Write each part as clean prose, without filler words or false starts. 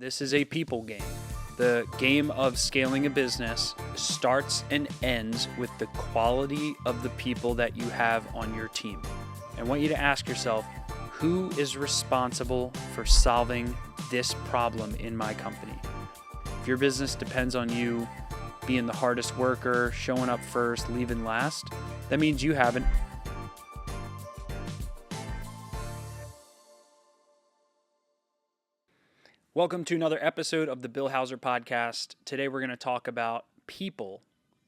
This is a people game. The game of scaling a business starts and ends with the quality of the people that you have on your team. I want you to ask yourself, who is responsible for solving this problem in my company? If your business depends on you being the hardest worker, showing up first, leaving last, that means you haven't. Welcome to another episode of the Bill Hauser podcast. Today we're going to talk about people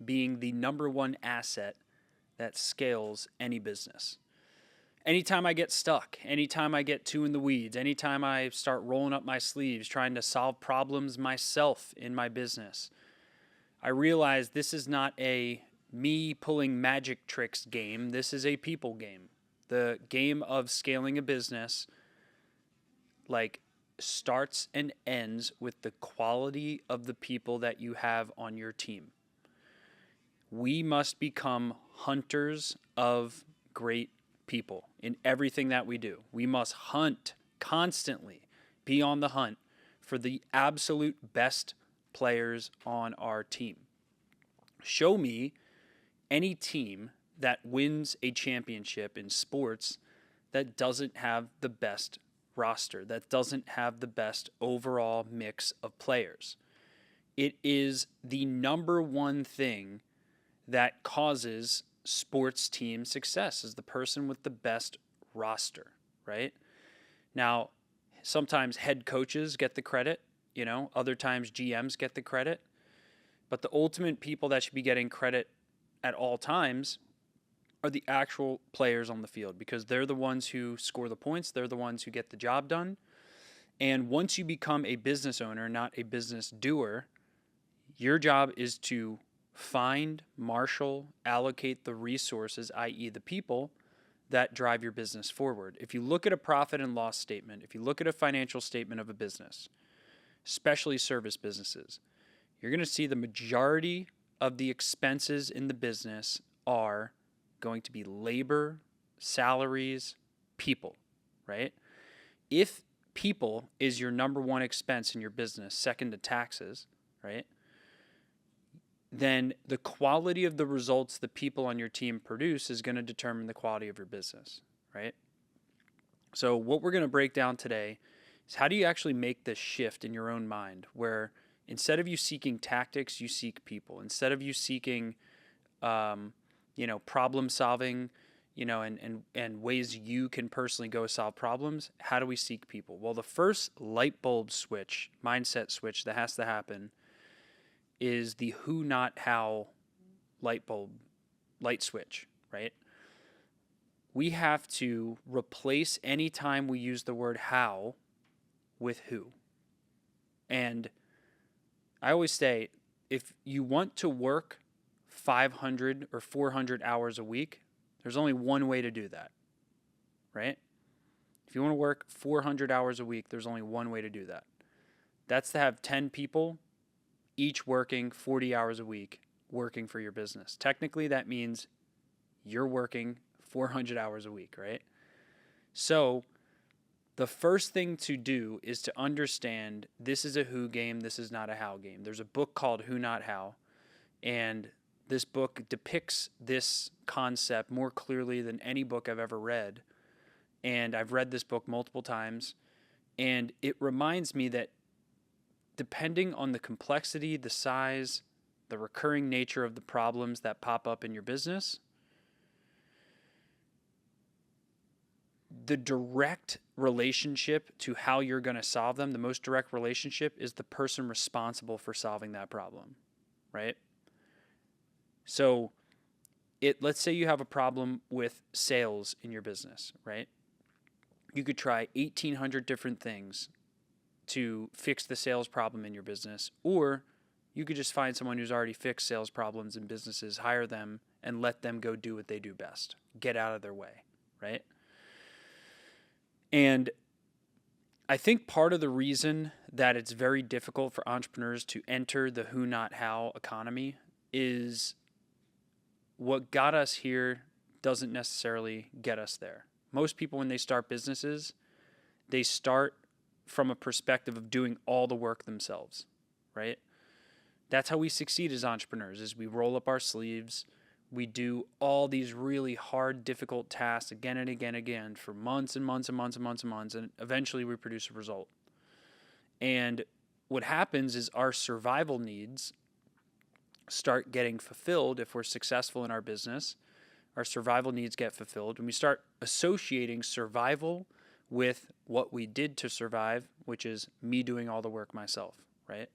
being the number one asset that scales any business. Anytime I get stuck, anytime I get too in the weeds, anytime I start rolling up my sleeves trying to solve problems myself in my business, I realize this is not a me pulling magic tricks game. This is a people game. The game of scaling a business, starts and ends with the quality of the people that you have on your team. We must become hunters of great people in everything that we do. We must hunt constantly, be on the hunt for the absolute best players on our team. Show me any team that wins a championship in sports that doesn't have the best roster, that doesn't have the best overall mix of players. It is the number one thing that causes sports team success, is the person with the best roster, right? Now, sometimes head coaches get the credit, other times GMs get the credit, but the ultimate people that should be getting credit at all times are the actual players on the field, because they're the ones who score the points. They're the ones who get the job done. And once you become a business owner, not a business doer, your job is to find, marshal, allocate the resources, i.e. the people that drive your business forward. If you look at a profit and loss statement, if you look at a financial statement of a business, especially service businesses, you're going to see the majority of the expenses in the business are going to be labor, salaries, people, right? If people is your number one expense in your business, second to taxes, right? Then the quality of the results the people on your team produce is going to determine the quality of your business, right? So what we're going to break down today is, how do you actually make this shift in your own mind, where instead of you seeking tactics, you seek people. Instead of you seeking problem solving, and ways you can personally go solve problems, how do we seek people? Well, the first light bulb switch, mindset switch that has to happen is the who, not how light switch, right? We have to replace any time we use the word how with who. And I always say, if you want to work 500 or 400 hours a week, there's only one way to do that, right? If you want to work 400 hours a week, there's only one way to do that. That's to have 10 people, each working 40 hours a week, working for your business. Technically, that means you're working 400 hours a week, right? So the first thing to do is to understand this is a who game, this is not a how game. There's a book called Who, Not How, and this book depicts this concept more clearly than any book I've ever read. And I've read this book multiple times, and it reminds me that depending on the complexity, the size, the recurring nature of the problems that pop up in your business, the direct relationship to how you're going to solve them, the most direct relationship, is the person responsible for solving that problem, right? So let's say you have a problem with sales in your business, right? You could try 1,800 different things to fix the sales problem in your business, or you could just find someone who's already fixed sales problems in businesses, hire them, and let them go do what they do best. Get out of their way, right? And I think part of the reason that it's very difficult for entrepreneurs to enter the who, not how economy is what got us here doesn't necessarily get us there. Most people, when they start businesses, they start from a perspective of doing all the work themselves, right? That's how we succeed as entrepreneurs, is we roll up our sleeves. We do all these really hard, difficult tasks again and again and again for months and months and months and months and months, and eventually we produce a result. And what happens is our survival needs start getting fulfilled if we're successful in our business. Our survival needs get fulfilled when we start associating survival with what we did to survive, which is me doing all the work myself, right?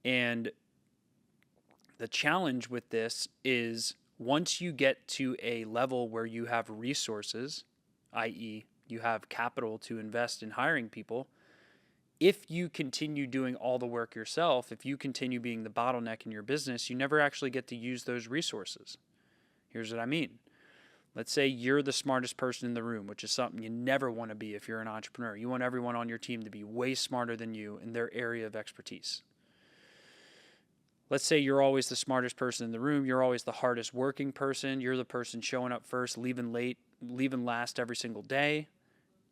And the challenge with this is once you get to a level where you have resources, i.e., you have capital to invest in hiring people, if you continue doing all the work yourself, if you continue being the bottleneck in your business, you never actually get to use those resources. Here's what I mean. Let's say you're the smartest person in the room, which is something you never want to be if you're an entrepreneur. You want everyone on your team to be way smarter than you in their area of expertise. Let's say you're always the smartest person in the room. You're always the hardest working person. You're the person showing up first, leaving late, leaving last every single day.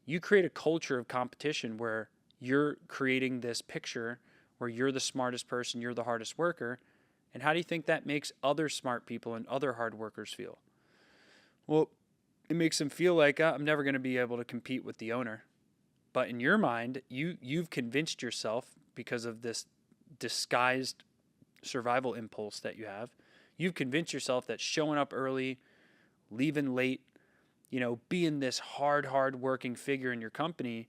You create a culture of competition where you're creating this picture where you're the smartest person, you're the hardest worker. And how do you think that makes other smart people and other hard workers feel? Well, it makes them feel like I'm never going to be able to compete with the owner. But in your mind, you've convinced yourself, because of this disguised survival impulse that you have, you've convinced yourself that showing up early, leaving late, being this hard working figure in your company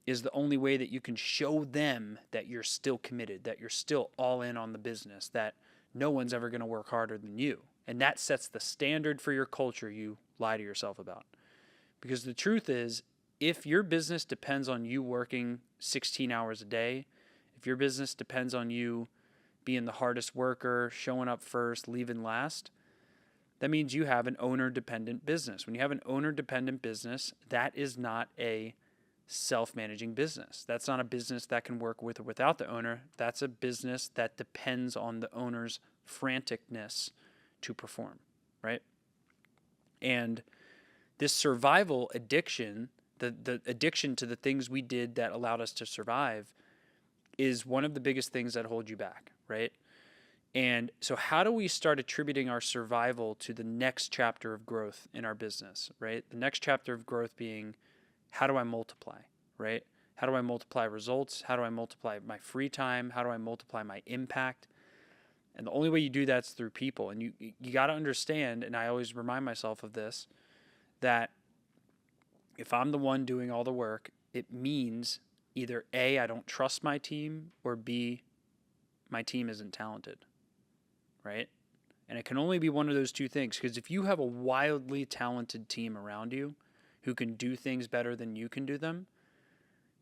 is the only way that you can show them that you're still committed, that you're still all in on the business, that no one's ever going to work harder than you. And that sets the standard for your culture you lie to yourself about. Because the truth is, if your business depends on you working 16 hours a day, if your business depends on you being the hardest worker, showing up first, leaving last, that means you have an owner-dependent business. When you have an owner-dependent business, that is not a self-managing business. That's not a business that can work with or without the owner. That's a business that depends on the owner's franticness to perform, right? And this survival addiction, the addiction to the things we did that allowed us to survive, is one of the biggest things that hold you back, right? And so how do we start attributing our survival to the next chapter of growth in our business, right? The next chapter of growth being, how do I multiply, right? How do I multiply results? How do I multiply my free time? How do I multiply my impact? And the only way you do that is through people. And you got to understand, and I always remind myself of this, that if I'm the one doing all the work, it means either A, I don't trust my team, or B, my team isn't talented, right? And it can only be one of those two things, because if you have a wildly talented team around you who can do things better than you can do them,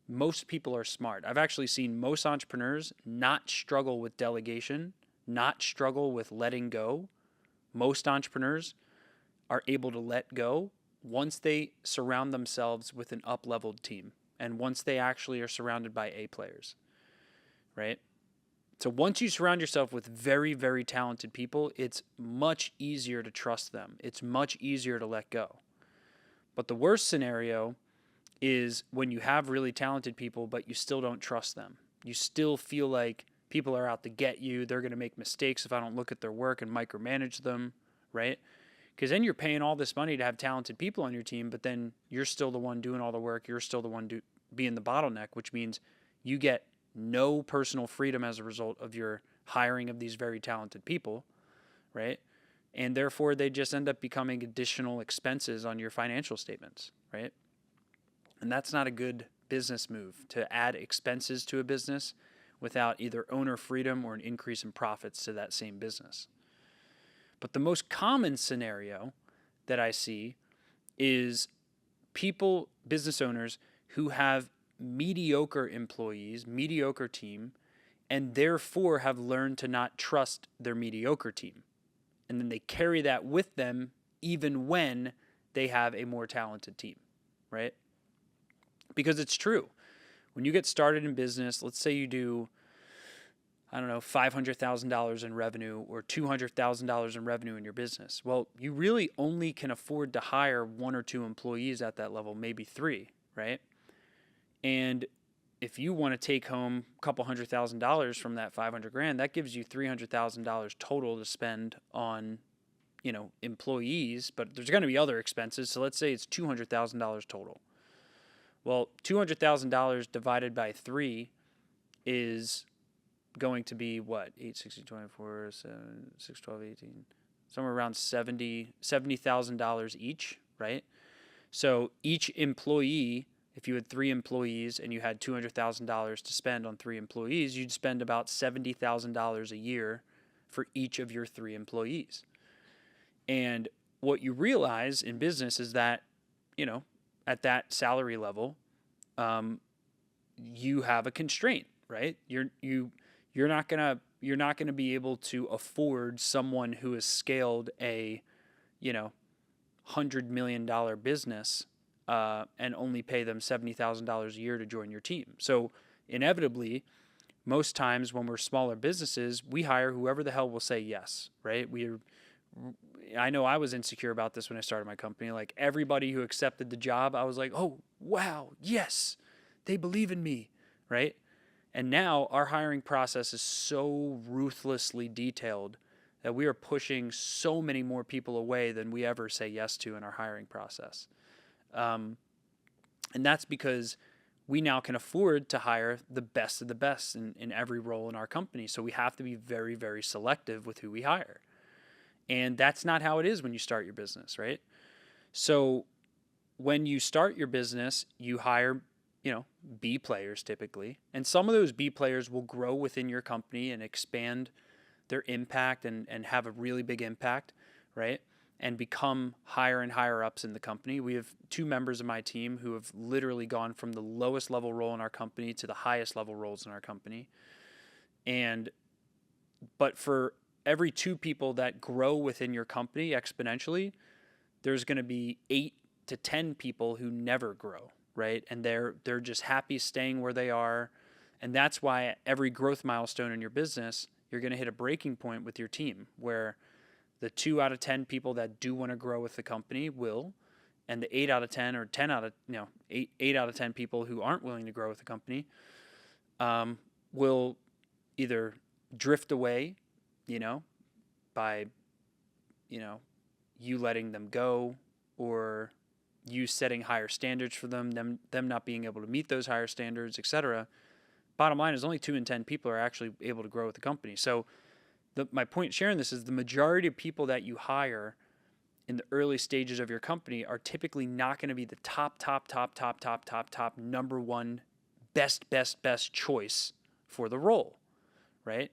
most people are smart. I've actually seen most entrepreneurs not struggle with delegation, not struggle with letting go. Most entrepreneurs are able to let go once they surround themselves with an up-leveled team and once they actually are surrounded by A players, right? So once you surround yourself with very, very talented people, it's much easier to trust them. It's much easier to let go. But the worst scenario is when you have really talented people, but you still don't trust them. You still feel like people are out to get you. They're going to make mistakes if I don't look at their work and micromanage them, right? Because then you're paying all this money to have talented people on your team, but then you're still the one doing all the work. You're still the one being the bottleneck, which means you get no personal freedom as a result of your hiring of these very talented people, right? And therefore, they just end up becoming additional expenses on your financial statements, right? And that's not a good business move, to add expenses to a business without either owner freedom or an increase in profits to that same business. But the most common scenario that I see is people, business owners, who have mediocre employees, mediocre team, and therefore have learned to not trust their mediocre team. And then they carry that with them even when they have a more talented team, right? Because it's true. When you get started in business, let's say you do, $500,000 in revenue or $200,000 in revenue in your business. Well, you really only can afford to hire 1 or 2 employees at that level, maybe 3, right? And if you want to take home a couple $100,000 from that 500 grand, that gives you $300,000 total to spend on, employees, but there's going to be other expenses. So let's say it's $200,000 total. Well, $200,000 divided by 3 is going to be what? 8, 16, 24, 7, 6, 12, 18, somewhere around $70,000 each, right? So each employee, if you had 3 employees and you had $200,000 to spend on 3 employees, you'd spend about $70,000 a year for each of your 3 employees. And what you realize in business is that, at that salary level, you have a constraint, right? You're not gonna be able to afford someone who has scaled a, $100 million business and only pay them $70,000 a year to join your team. So inevitably, most times when we're smaller businesses, we hire whoever the hell will say yes, right? I know I was insecure about this when I started my company. Like everybody who accepted the job, I was like, oh, wow, yes, they believe in me, right? And now our hiring process is so ruthlessly detailed that we are pushing so many more people away than we ever say yes to in our hiring process. And that's because we now can afford to hire the best of the best in every role in our company. So we have to be very, very selective with who we hire. And that's not how it is when you start your business, right? So when you start your business, you hire, B players typically. And some of those B players will grow within your company and expand their impact and have a really big impact, right? And become higher and higher ups in the company. We have 2 members of my team who have literally gone from the lowest level role in our company to the highest level roles in our company. But for every 2 people that grow within your company exponentially, there's going to be 8 to 10 people who never grow, right? And they're just happy staying where they are. And that's why at every growth milestone in your business, you're going to hit a breaking point with your team where the 2 out of 10 people that do want to grow with the company will, and the 8 out of 10 or 10 out of, 8 out of 10 people who aren't willing to grow with the company will either drift away, by, you letting them go or you setting higher standards for them not being able to meet those higher standards, etc. Bottom line is only 2 in 10 people are actually able to grow with the company. So my point sharing this is the majority of people that you hire in the early stages of your company are typically not going to be the top number 1 best choice for the role, right?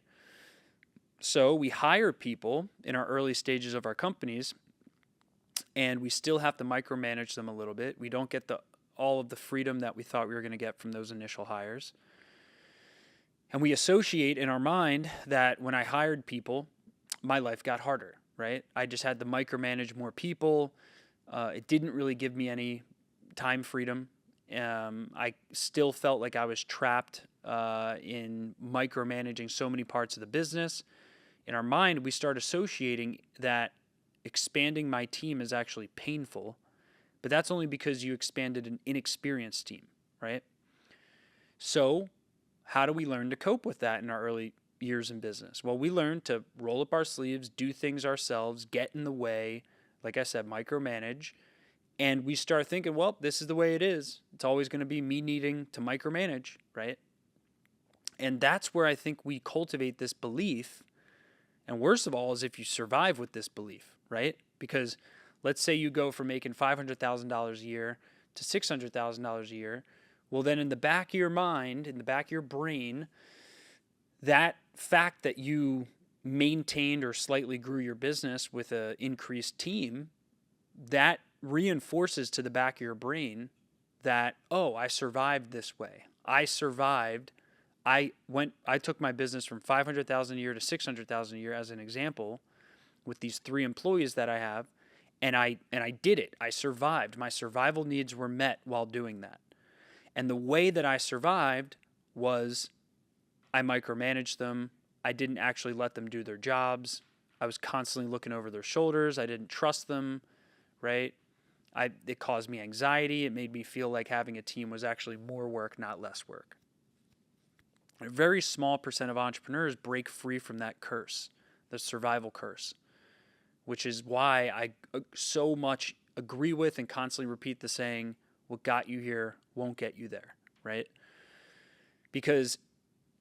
So we hire people in our early stages of our companies, and we still have to micromanage them a little bit. We don't get all of the freedom that we thought we were going to get from those initial hires. And we associate in our mind that when I hired people, my life got harder, right? I just had to micromanage more people. It didn't really give me any time freedom. I still felt like I was trapped in micromanaging so many parts of the business. In our mind, we start associating that expanding my team is actually painful, but that's only because you expanded an inexperienced team, right? So how do we learn to cope with that in our early years in business? Well, we learn to roll up our sleeves, do things ourselves, get in the way, like I said, micromanage, and we start thinking, well, this is the way it is. It's always going to be me needing to micromanage, right? And that's where I think we cultivate this belief. And worst of all is if you survive with this belief, right? Because let's say you go from making $500,000 a year to $600,000 a year. Well, then in the back of your mind, in the back of your brain, that fact that you maintained or slightly grew your business with an increased team, that reinforces to the back of your brain that, oh, I survived this way. I survived. I took my business from $500,000 a year to $600,000 a year as an example with these 3 employees that I have, and I did it. I survived. My survival needs were met while doing that. And the way that I survived was I micromanaged them. I didn't actually let them do their jobs. I was constantly looking over their shoulders. I didn't trust them, right? It caused me anxiety. It made me feel like having a team was actually more work, not less work. A very small percent of entrepreneurs break free from that curse, the survival curse, which is why I so much agree with and constantly repeat the saying, what got you here won't get you there, right? Because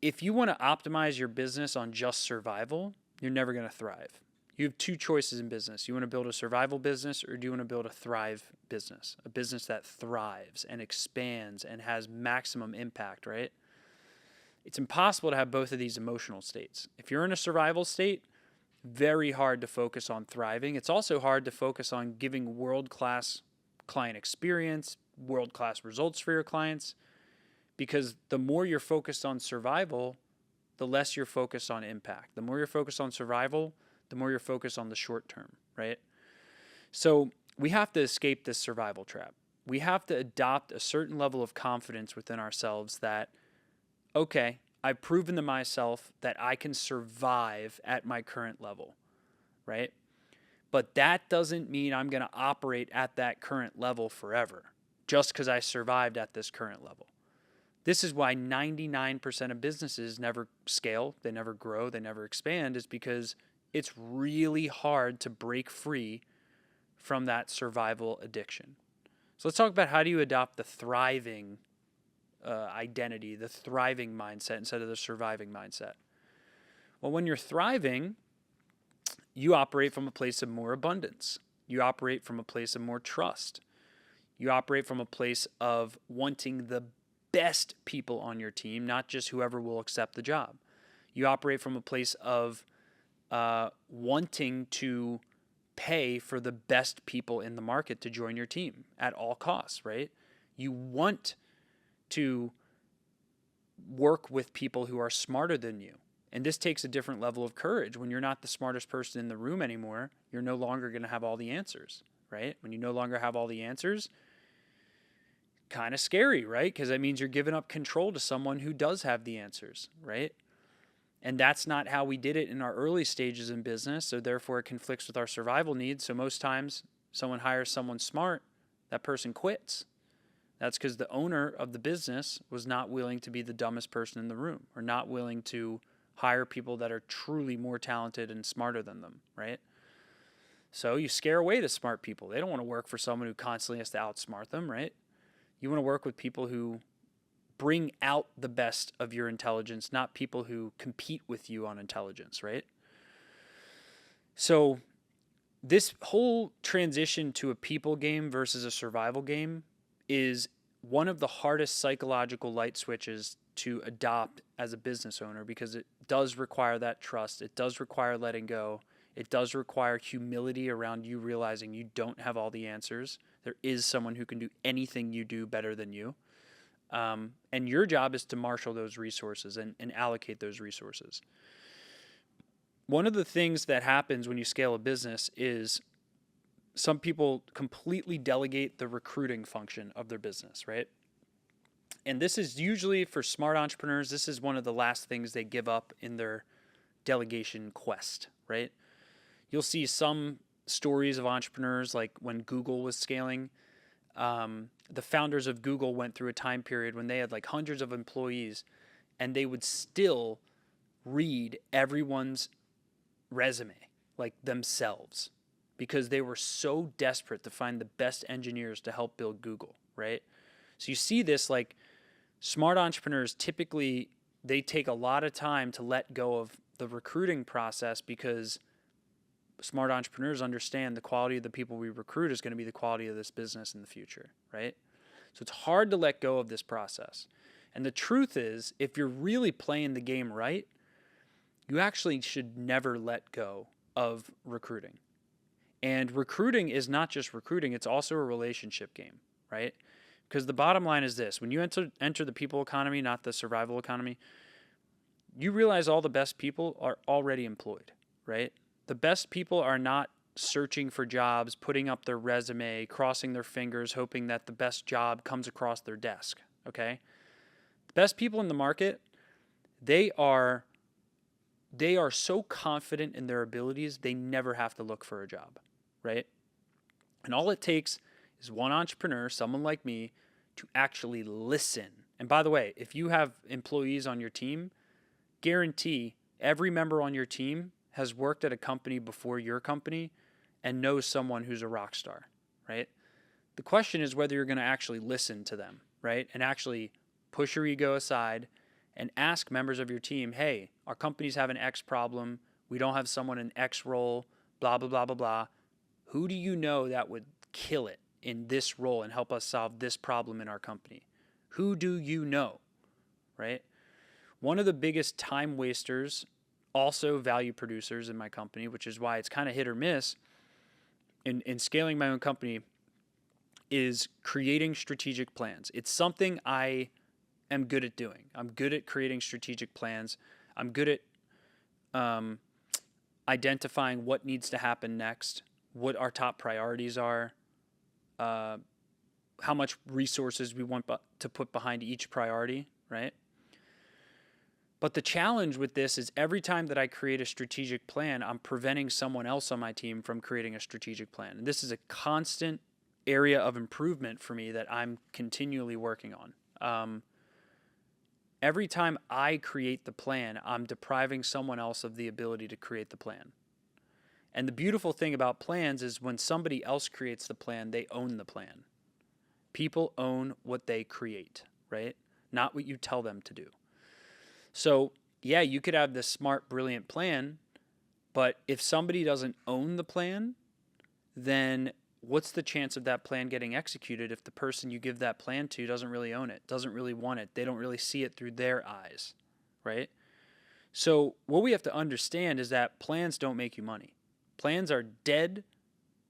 if you want to optimize your business on just survival, you're never going to thrive. You have two choices in business. You want to build a survival business, or do you want to build a thrive business? A business that thrives and expands and has maximum impact, right? It's impossible to have both of these emotional states. If you're in a survival state, very hard to focus on thriving. It's also hard to focus on giving world-class client experience, world-class results for your clients, because the more you're focused on survival, the less you're focused on impact. The more you're focused on survival, the more you're focused on the short term, right? So we have to escape this survival trap. We have to adopt a certain level of confidence within ourselves that, okay, I've proven to myself that I can survive at my current level, right? But that doesn't mean I'm going to operate at that current level forever just because I survived at this current level. This is why 99% of businesses never scale, they never grow, they never expand, is because it's really hard to break free from that survival addiction. So let's talk about how do you adopt the thriving identity, the thriving mindset instead of the surviving mindset. Well, when you're thriving, you operate from a place of more abundance. You operate from a place of more trust. You operate from a place of wanting the best people on your team, not just whoever will accept the job. You operate from a place of wanting to pay for the best people in the market to join your team at all costs, right? You want to work with people who are smarter than you. And this takes a different level of courage. When you're not the smartest person in the room anymore, you're no longer going to have all the answers, right? When you no longer have all the answers, kind of scary, right? Because that means you're giving up control to someone who does have the answers, right? And that's not how we did it in our early stages in business. So therefore it conflicts with our survival needs. So most times someone hires someone smart, that person quits. That's because the owner of the business was not willing to be the dumbest person in the room, or not willing to hire people that are truly more talented and smarter than them, right? So you scare away the smart people. They don't want to work for someone who constantly has to outsmart them, right? You want to work with people who bring out the best of your intelligence, not people who compete with you on intelligence, right? So this whole transition to a people game versus a survival game is one of the hardest psychological light switches to adopt as a business owner, because it does require that trust. It does require letting go. It does require humility around you realizing you don't have all the answers. There is someone who can do anything you do better than you. And your job is to marshal those resources and allocate those resources. One of the things that happens when you scale a business is some people completely delegate the recruiting function of their business, right? And this is usually for smart entrepreneurs, this is one of the last things they give up in their delegation quest, right? You'll see some stories of entrepreneurs, like when Google was scaling. The founders of Google went through a time period when they had like hundreds of employees, and they would still read everyone's resume like themselves, because they were so desperate to find the best engineers to help build Google, right? So you see this, like, smart entrepreneurs typically, they take a lot of time to let go of the recruiting process, because smart entrepreneurs understand the quality of the people we recruit is going to be the quality of this business in the future, right? So it's hard to let go of this process. And the truth is, if you're really playing the game right, you actually should never let go of recruiting. And recruiting is not just recruiting, it's also a relationship game, right? Because the bottom line is this: when you enter the people economy, not the survival economy, you realize all the best people are already employed, right? The best people are not searching for jobs, putting up their resume, crossing their fingers, hoping that the best job comes across their desk, okay? The best people in the market, they are so confident in their abilities, they never have to look for a job, right? And all it takes is one entrepreneur, someone like me, to actually listen And by the way, if you have employees on your team, guarantee every member on your team has worked at a company before your company and knows someone who's a rock star, right? The question is whether you're going to actually listen to them, right? And actually push your ego aside and ask members of your team, hey, our company's having X problem. We don't have someone in X role, blah, blah, blah, blah, blah. Who do you know that would kill it in this role and help us solve this problem in our company? Who do you know, right? One of the biggest time wasters, also value producers in my company, which is why it's kind of hit or miss in scaling my own company, is creating strategic plans. It's something I am good at doing. I'm good at creating strategic plans. I'm good at identifying what needs to happen next, what our top priorities are, how much resources we want to put behind each priority, right? But the challenge with this is every time that I create a strategic plan, I'm preventing someone else on my team from creating a strategic plan. And this is a constant area of improvement for me that I'm continually working on. Every time I create the plan, I'm depriving someone else of the ability to create the plan. And the beautiful thing about plans is when somebody else creates the plan, they own the plan. People own what they create, right? Not what you tell them to do. So, yeah, you could have this smart, brilliant plan, but if somebody doesn't own the plan, then what's the chance of that plan getting executed if the person you give that plan to doesn't really own it, doesn't really want it, they don't really see it through their eyes, right? So what we have to understand is that plans don't make you money. Plans are dead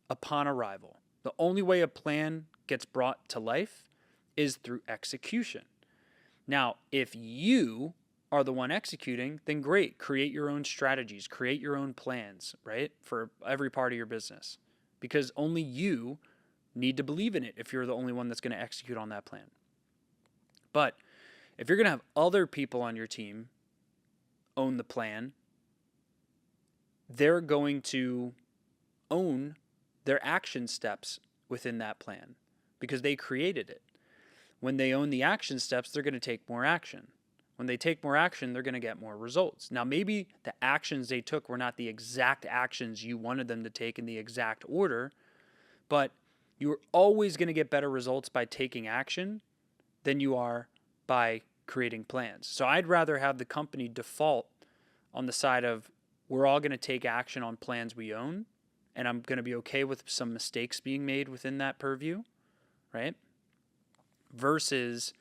upon arrival. The only way a plan gets brought to life is through execution. Now, if you are the one executing, then great. Create your own strategies, create your own plans, right? For every part of your business. Because only you need to believe in it if you're the only one that's going to execute on that plan. But if you're going to have other people on your team own the plan, they're going to own their action steps within that plan because they created it. When they own the action steps, they're going to take more action. When they take more action, they're going to get more results. Now, maybe the actions they took were not the exact actions you wanted them to take in the exact order, but you're always going to get better results by taking action than you are by creating plans. So I'd rather have the company default on the side of we're all going to take action on plans we own, and I'm going to be okay with some mistakes being made within that purview, right? Versus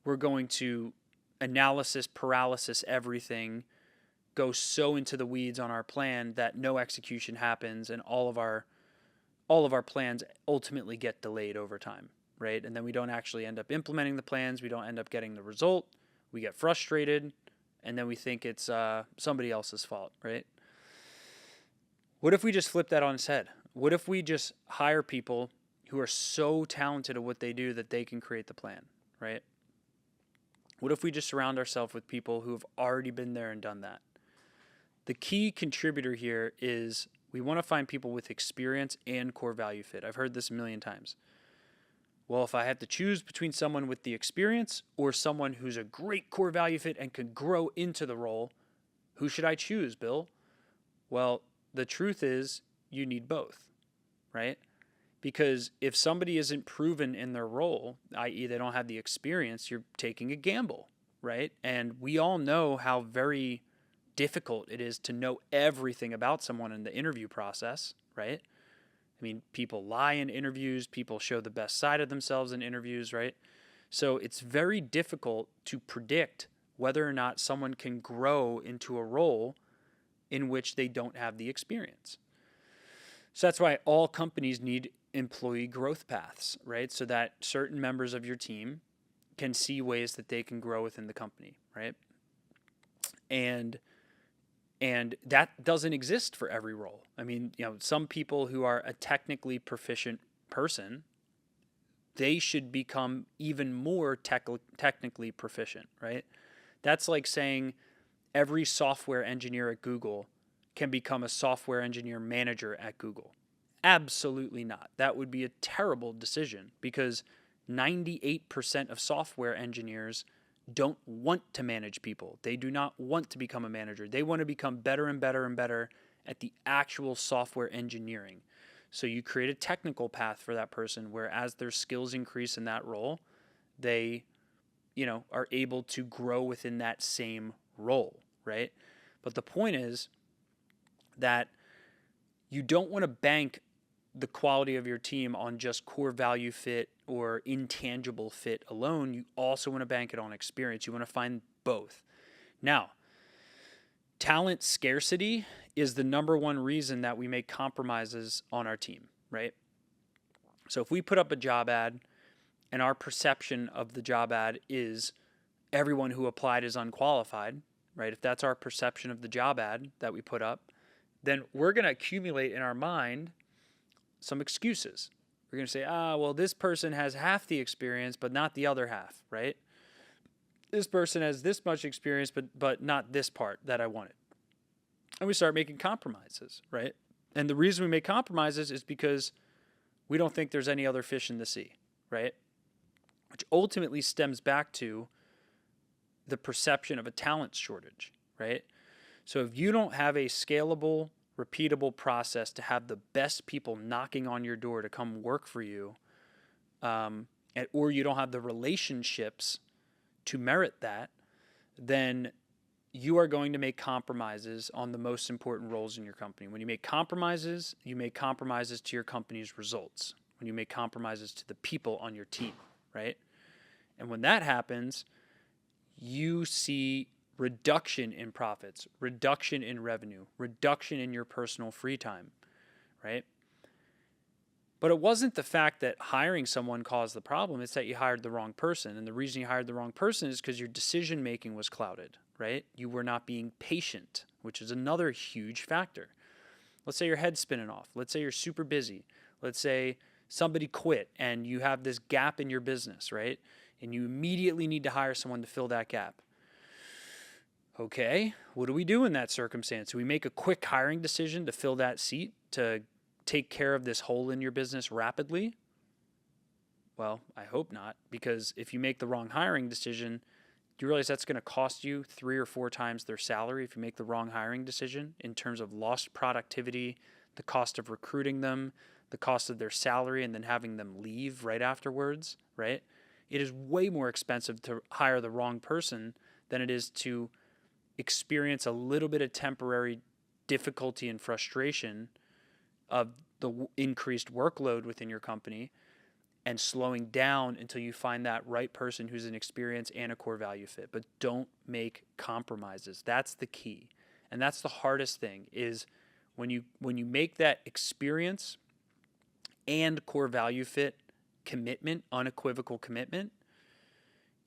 we're going to analysis paralysis everything, go so into the weeds on our plan that no execution happens and all of our plans ultimately get delayed over time, right? And then we don't actually end up implementing the plans, we don't end up getting the result, we get frustrated, and then we think it's somebody else's fault, right? What if we just flip that on its head? What if we just hire people who are so talented at what they do that they can create the plan, right? What if we just surround ourselves with people who have already been there and done that? The key contributor here is we want to find people with experience and core value fit. I've heard this a million times. Well, if I have to choose between someone with the experience or someone who's a great core value fit and can grow into the role, who should I choose, Bill? Well, the truth is you need both, right? Because if somebody isn't proven in their role, i.e. they don't have the experience, you're taking a gamble, right? And we all know how very difficult it is to know everything about someone in the interview process, right? I mean, people lie in interviews, people show the best side of themselves in interviews, right? So it's very difficult to predict whether or not someone can grow into a role in which they don't have the experience. So that's why all companies need employee growth paths, right? So that certain members of your team can see ways that they can grow within the company, right? And that doesn't exist for every role. I mean, some people who are a technically proficient person, they should become even more technically proficient, right? That's like saying every software engineer at Google can become a software engineer manager at Google. Absolutely not. That would be a terrible decision because 98% of software engineers don't want to manage people. They do not want to become a manager. They want to become better and better and better at the actual software engineering. So you create a technical path for that person where as their skills increase in that role, they, are able to grow within that same role, right? But the point is that you don't want to bank the quality of your team on just core value fit or intangible fit alone. You also want to bank it on experience. You want to find both. Now, talent scarcity is the number one reason that we make compromises on our team, right? So if we put up a job ad and our perception of the job ad is everyone who applied is unqualified, right? If that's our perception of the job ad that we put up, then we're going to accumulate in our mind some excuses. We're going to say, well, this person has half the experience, but not the other half, right? This person has this much experience, but not this part that I wanted. And we start making compromises, right? And the reason we make compromises is because we don't think there's any other fish in the sea, right? Which ultimately stems back to the perception of a talent shortage, right? So if you don't have a scalable, repeatable process to have the best people knocking on your door to come work for you, or you don't have the relationships to merit that, then you are going to make compromises on the most important roles in your company. When you make compromises to your company's results. When you make compromises to the people on your team, right? And when that happens, you see reduction in profits, reduction in revenue, reduction in your personal free time, right? But it wasn't the fact that hiring someone caused the problem. It's that you hired the wrong person. And the reason you hired the wrong person is because your decision making was clouded, right? You were not being patient, which is another huge factor. Let's say your head's spinning off. Let's say you're super busy. Let's say somebody quit and you have this gap in your business, right? And you immediately need to hire someone to fill that gap. Okay, what do we do in that circumstance? Do we make a quick hiring decision to fill that seat, to take care of this hole in your business rapidly? Well, I hope not, because if you make the wrong hiring decision, you realize that's going to cost you 3 or 4 times their salary if you make the wrong hiring decision in terms of lost productivity, the cost of recruiting them, the cost of their salary, and then having them leave right afterwards, right? It is way more expensive to hire the wrong person than it is to experience a little bit of temporary difficulty and frustration of the increased workload within your company and slowing down until you find that right person who's an experience and a core value fit. But don't make compromises. That's the key. And that's the hardest thing is when you make that experience and core value fit commitment, unequivocal commitment,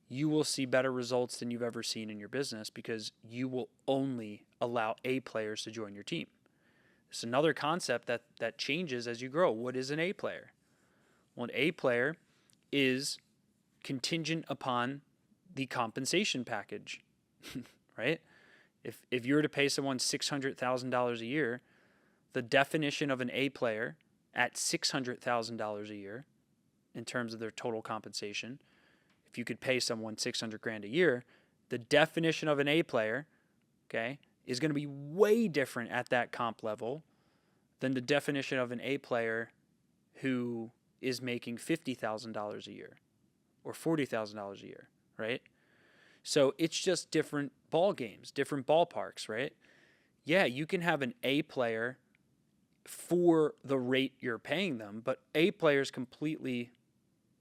you will see better results than you've ever seen in your business because you will only allow A players to join your team. It's another concept that changes as you grow. What is an A player? Well, an A player is contingent upon the compensation package, right? If you were to pay someone $600,000 a year, the definition of an A player at $600,000 a year in terms of their total compensation, if you could pay someone $600,000 a year, the definition of an A player, okay, is going to be way different at that comp level than the definition of an A player who is making $50,000 a year or $40,000 a year, right? So it's just different ball games, different ballparks, right? Yeah, you can have an A player for the rate you're paying them, but A player is completely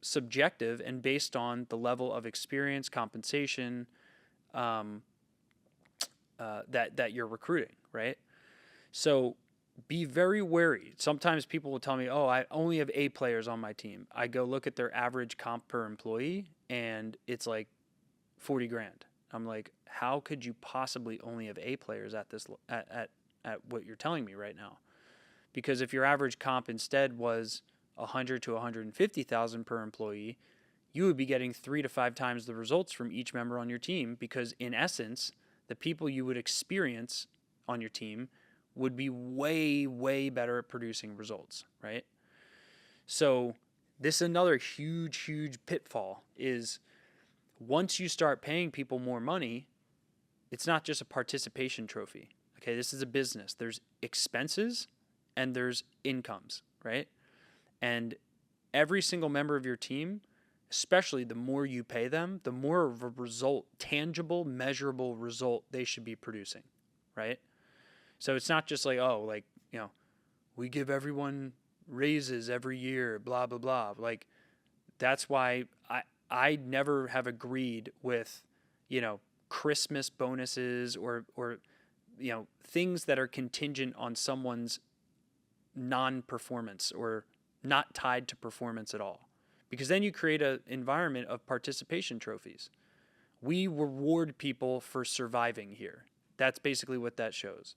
subjective and based on the level of experience, compensation that you're recruiting, right? So be very wary. Sometimes people will tell me, oh, I only have A players on my team. I go look at their average comp per employee and it's like 40 grand. I'm like, how could you possibly only have A players at this at what you're telling me right now? Because if your average comp instead was 100 to 150,000 per employee, you would be getting 3 to 5 times the results from each member on your team because in essence, the people you would experience on your team would be way, way better at producing results, right? So this is another huge pitfall is once you start paying people more money, it's not just a participation trophy. Okay, this is a business. There's expenses and there's incomes, right? And every single member of your team, especially the more you pay them, the more of a result, tangible, measurable result they should be producing, right? So it's not just like, oh, like, we give everyone raises every year, blah, blah, blah. Like, that's why I never have agreed with, Christmas bonuses or things that are contingent on someone's non-performance or not tied to performance at all. Because then you create an environment of participation trophies. We reward people for surviving here. That's basically what that shows.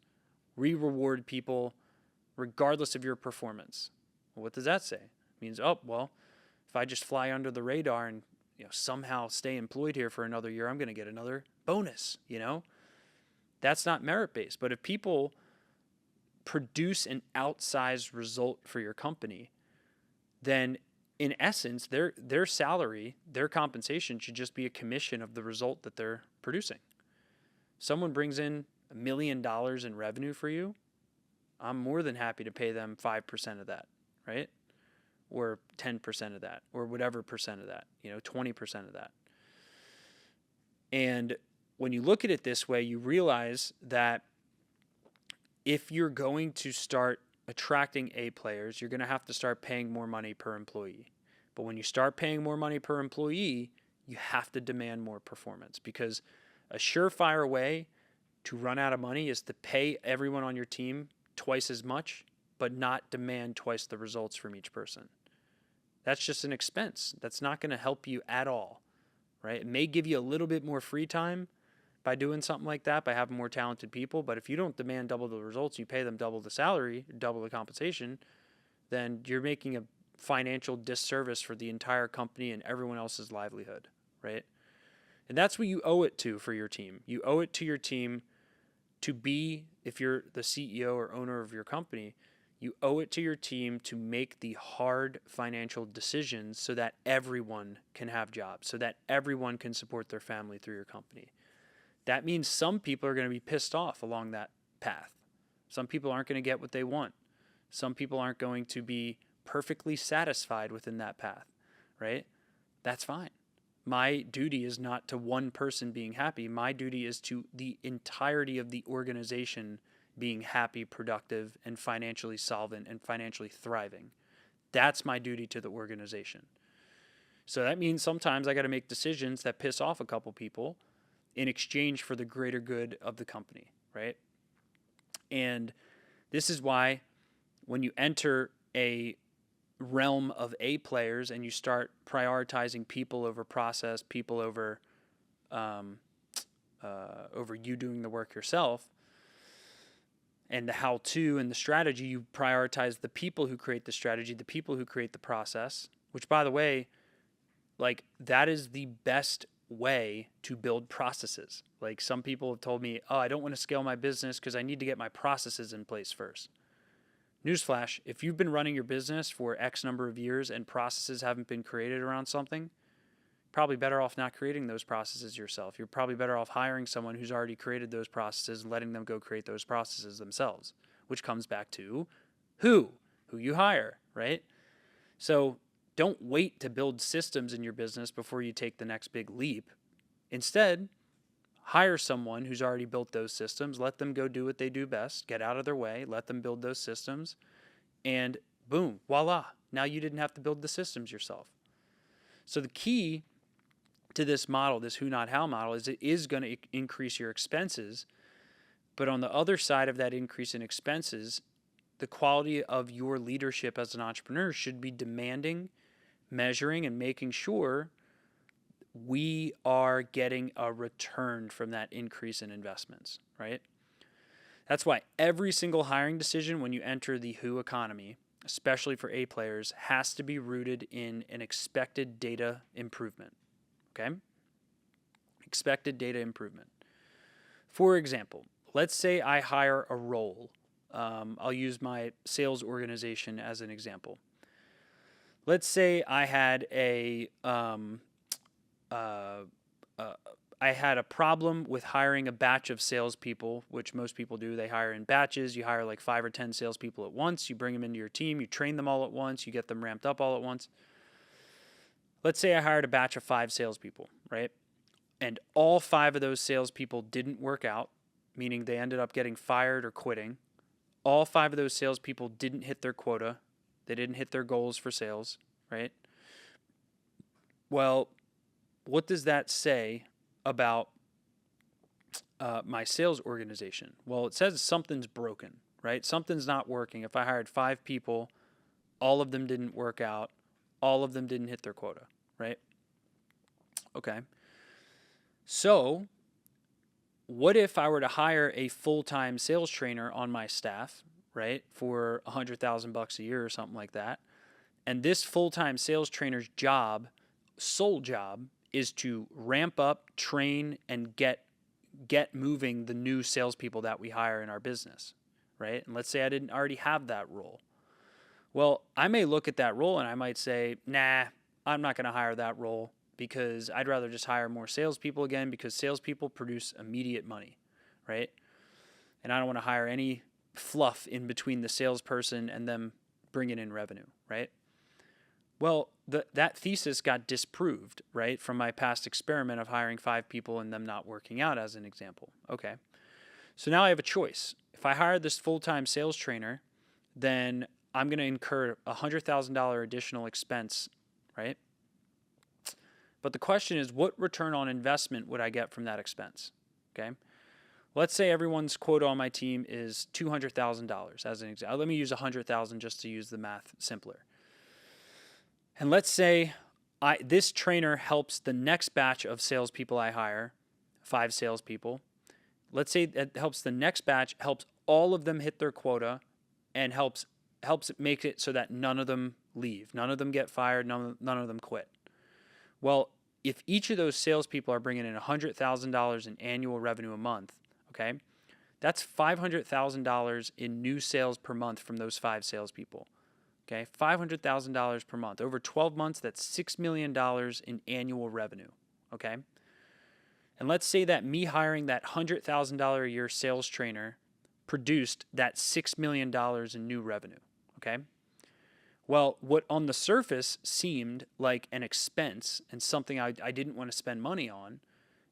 We reward people regardless of your performance. Well, what does that say? It means, oh, well, if I just fly under the radar and somehow stay employed here for another year, I'm going to get another bonus, That's not merit-based. But if people produce an outsized result for your company, then in essence, their salary, their compensation should just be a commission of the result that they're producing. Someone brings in $1 million in revenue for you, I'm more than happy to pay them 5% of that, right? Or 10% of that, or whatever percent of that, 20% of that. And when you look at it this way, you realize that if you're going to start attracting A players, you're going to have to start paying more money per employee. But when you start paying more money per employee, you have to demand more performance, because a surefire way to run out of money is to pay everyone on your team twice as much, but not demand twice the results from each person. That's just an expense. That's not going to help you at all, right? It may give you a little bit more free time by doing something like that, by having more talented people, but if you don't demand double the results, you pay them double the salary, double the compensation, then you're making a financial disservice for the entire company and everyone else's livelihood, right? And that's what you owe it to for your team. You owe it to your team to be, if you're the CEO or owner of your company, you owe it to your team to make the hard financial decisions so that everyone can have jobs, so that everyone can support their family through your company. That means some people are going to be pissed off along that path. Some people aren't going to get what they want. Some people aren't going to be perfectly satisfied within that path, right? That's fine. My duty is not to one person being happy. My duty is to the entirety of the organization being happy, productive, and financially solvent and financially thriving. That's my duty to the organization. So that means sometimes I got to make decisions that piss off a couple people in exchange for the greater good of the company, right? And this is why when you enter a realm of A players and you start prioritizing people over process, people over you doing the work yourself, and the how-to and the strategy, you prioritize the people who create the strategy, the people who create the process, which, by the way, like, that is the best way to build processes. Like, some people have told me, oh, I don't want to scale my business because I need to get my processes in place first. Newsflash, if you've been running your business for X number of years and processes haven't been created around something, probably better off not creating those processes yourself. You're probably better off hiring someone who's already created those processes and letting them go create those processes themselves, which comes back to who you hire, right? So don't wait to build systems in your business before you take the next big leap. Instead, hire someone who's already built those systems, let them go do what they do best, get out of their way, let them build those systems, and boom, voila, now you didn't have to build the systems yourself. So the key to this model, this who not how model, is it is going to increase your expenses, but on the other side of that increase in expenses, the quality of your leadership as an entrepreneur should be demanding, measuring, and making sure we are getting a return from that increase in investments, right? That's why every single hiring decision when you enter the who economy, especially for A players, has to be rooted in an expected data improvement, okay? Expected data improvement. For example, let's say I hire a role. I'll use my sales organization as an example. let's say I had uh, I had a problem with hiring a batch of salespeople, which most people do. They hire in batches. You hire like 5 or 10 salespeople at once. You bring them into your team. You train them all at once. You get them ramped up all at once. Let's say I hired a batch of 5 salespeople, right? And all 5 of those salespeople didn't work out, meaning they ended up getting fired or quitting. All 5 of those salespeople didn't hit their quota. They didn't hit their goals for sales, right? Well, what does that say about my sales organization? Well, it says something's broken, right? Something's not working. If I hired 5 people, all of them didn't work out, all of them didn't hit their quota, right? Okay. So, what if I were to hire a full-time sales trainer on my staff, right, for $100,000 a year or something like that? And this full-time sales trainer's sole job, is to ramp up, train, and get moving the new salespeople that we hire in our business, right? And let's say I didn't already have that role. Well, I may look at that role and I might say, nah, I'm not going to hire that role because I'd rather just hire more salespeople again, because salespeople produce immediate money, right? And I don't want to hire any fluff in between the salesperson and them bringing in revenue, right? Well, that thesis got disproved, right, from my past experiment of hiring 5 people and them not working out, as an example. Okay. So now I have a choice. If I hire this full-time sales trainer, then I'm going to incur a $100,000 additional expense, right? But the question is, what return on investment would I get from that expense? Okay. Let's say everyone's quota on my team is $200,000 as an example. Let me use $100,000 just to use the math simpler. And let's say this trainer helps the next batch of salespeople I hire, 5 salespeople. Let's say that helps the next batch, helps all of them hit their quota, and helps make it so that none of them leave, none of them get fired, none of them quit. Well, if each of those salespeople are bringing in $100,000 in annual revenue a month, okay, that's $500,000 in new sales per month from those 5 salespeople. Okay, $500,000 per month. Over 12 months, that's $6 million in annual revenue. Okay? And let's say that me hiring that $100,000 a year sales trainer produced that $6 million in new revenue. Okay? Well, what on the surface seemed like an expense and something I didn't want to spend money on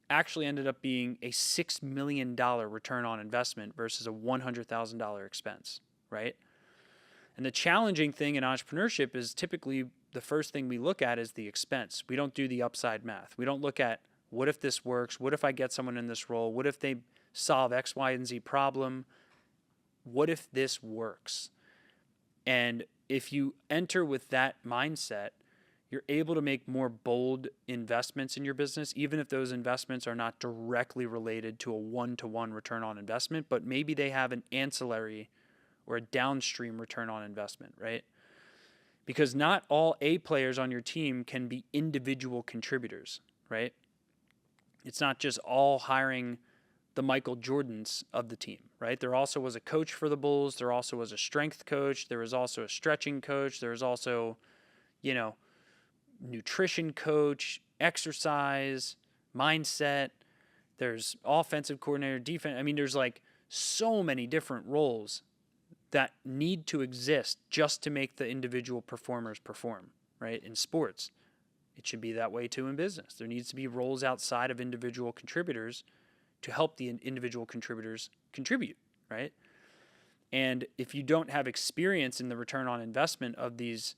actually ended up being a $6 million return on investment versus a $100,000 expense, right? And the challenging thing in entrepreneurship is typically the first thing we look at is the expense. We don't do the upside math. We don't look at what if this works? What if I get someone in this role? What if they solve X, Y, and Z problem? What if this works? And if you enter with that mindset, you're able to make more bold investments in your business, even if those investments are not directly related to a one-to-one return on investment, but maybe they have an ancillary or a downstream return on investment, right? Because not all A players on your team can be individual contributors, right? It's not just all hiring the Michael Jordans of the team, right? There also was a coach for the Bulls. There also was a strength coach. There was also a stretching coach. There was also, nutrition coach, exercise, mindset. There's offensive coordinator, defense. I mean, there's like so many different roles that need to exist just to make the individual performers perform, right? In sports, it should be that way too in business. There needs to be roles outside of individual contributors to help the individual contributors contribute, right? And if you don't have experience in the return on investment of these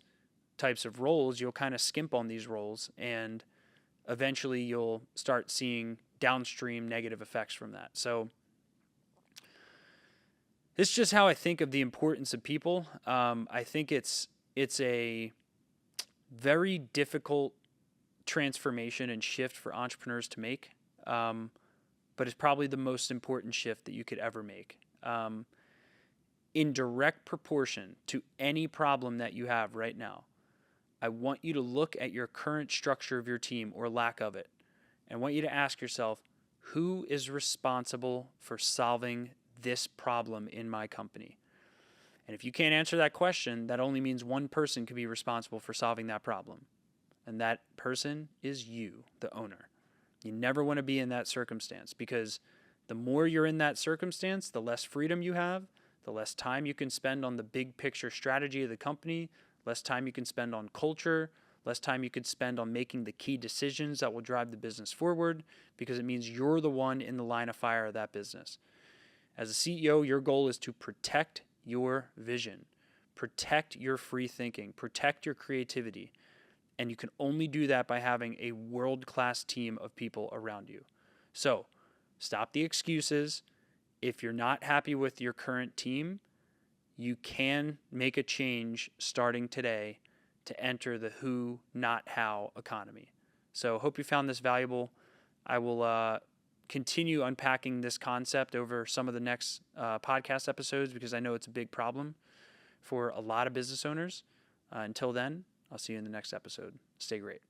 types of roles, you'll kind of skimp on these roles, and eventually you'll start seeing downstream negative effects from that. So this is just how I think of the importance of people. I think it's a very difficult transformation and shift for entrepreneurs to make, but it's probably the most important shift that you could ever make. In direct proportion to any problem that you have right now, I want you to look at your current structure of your team or lack of it, and I want you to ask yourself, who is responsible for solving this problem in my company? And if you can't answer that question, that only means one person could be responsible for solving that problem. And that person is you, the owner. You never want to be in that circumstance, because the more you're in that circumstance, the less freedom you have, the less time you can spend on the big picture strategy of the company, less time you can spend on culture, less time you could spend on making the key decisions that will drive the business forward, because it means you're the one in the line of fire of that business. As a CEO, your goal is to protect your vision, protect your free thinking, protect your creativity. And you can only do that by having a world-class team of people around you. So stop the excuses. If you're not happy with your current team, you can make a change starting today to enter the who, not how economy. So hope you found this valuable. I will continue unpacking this concept over some of the next podcast episodes, because I know it's a big problem for a lot of business owners. Until then, I'll see you in the next episode. Stay great.